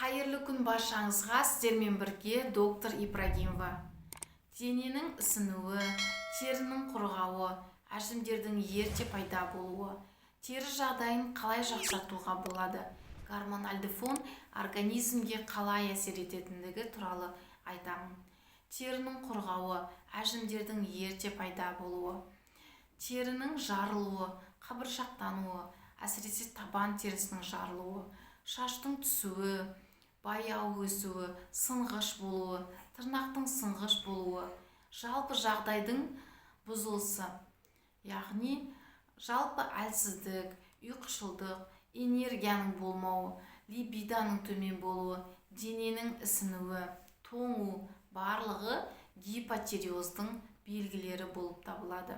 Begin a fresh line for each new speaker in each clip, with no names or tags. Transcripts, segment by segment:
Қайырлы күн баршаңызға, сіздермен бірге доктор Ибрагимова. Дененің ісінуі, терінің құрғауы, әжімдердің ерте пайда болуы, тері жағдайын қалай жақсартуға болады, гормональды фон организмге қалай әсер ететіндігі туралы айтамын. Терінің құрғауы, әжімдердің ерте пайда болуы, терінің жарылуы, қабыршақтануы, әсіресе табан терісінің жарылуы, шаштың түсуі, баяу өсуі, сынғыш болуы, тырнақтың сынғыш болуы, жалпы жағдайдың бұзылысы, яғни жалпы әлсіздік, ұйқышылдық, энергияның болмауы, либидоның төмен болуы, дененің ісінуі, тоңу барлығы гипотиреоздың белгілері болып табылады.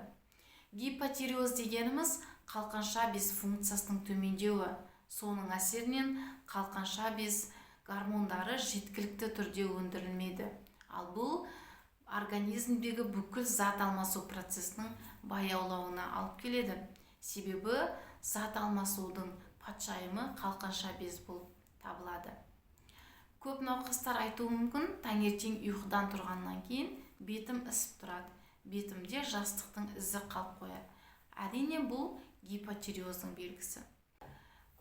Гипотиреоз дегеніміз қалқанша без функциясының төмендеуі. Соның әсерінен қалқанша без гормондары жеткілікті түрде өндірілмейді. Ал бұл организмдегі бүкіл зат алмасу процесінің баяулауына алып келеді. Себебі зат алмасудың патшайымы қалқанша без болып табылады. Көп науқастар айтуы мүмкін, таңертең ұйқыдан тұрғаннан кейін бетім ісіп тұрады, бетімде жастықтың ізі қалып қояды. Әрине бұл гипотиреоздың белгісі.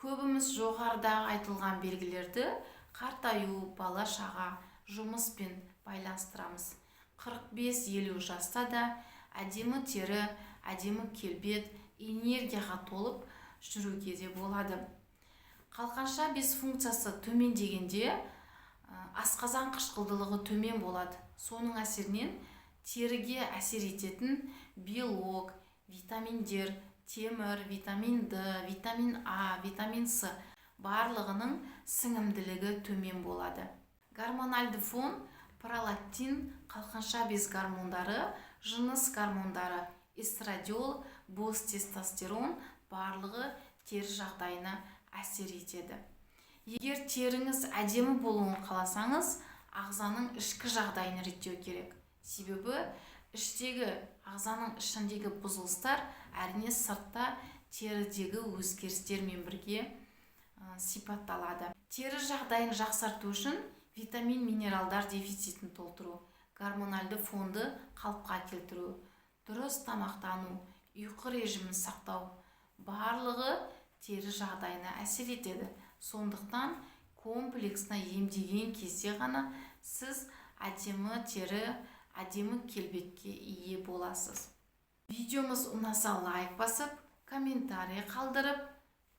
Көбіміз жоғарыдағы айтылған белгілерді қартаю, бала шаға, жұмыспен байланыстырамыз. 45-50 жаста да әдемі тері, әдемі келбет, энергияға толып жүруге де болады. Қалқанша без функциясы төмен дегенде асқазан қышқылдылығы төмен болады. Соның әсерінен теріге әсер ететін белок, витаминдер, темір, витамин D, витамин А, витамин С барлығының сіңімділігі төмен болады. Гормональды фон, пролактин, қалқанша без гормондары, жыныс гормондары, эстрадиол, бос тестостерон барлығы тері жағдайына әсер етеді. Егер теріңіз әдемі болуын қаласаңыз, ағзаның ішкі жағдайын реттеу керек. Себебі іштегі ағзаның ішіндегі бұзылыстар әрине сыртта терідегі өзгерістермен бірге сипатталады. Тері жағдайын жақсарту үшін витамин минералдар дефицитін толтыру, гормональды фонды қалыпқа келтіру, дұрыс тамақтану, ұйқы режимін сақтау барлығы тері жағдайына әсер етеді. Сондықтан комплексна емдеген кезде ғана сіз әдемі тері, әдемі келбетке ие боласыз. Видеомыз ұнаса лайк басып, комментарий қалдырып,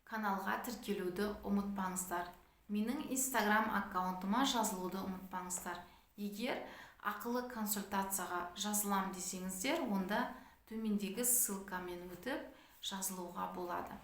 каналға тіркелуді ұмытпаңыздар. Менің инстаграм аккаунтыма жазылуды ұмытпаңыздар. Егер ақылы консультацияға жазылам десеңіздер, онда төмендегі ссылкамен өтіп жазылуға болады.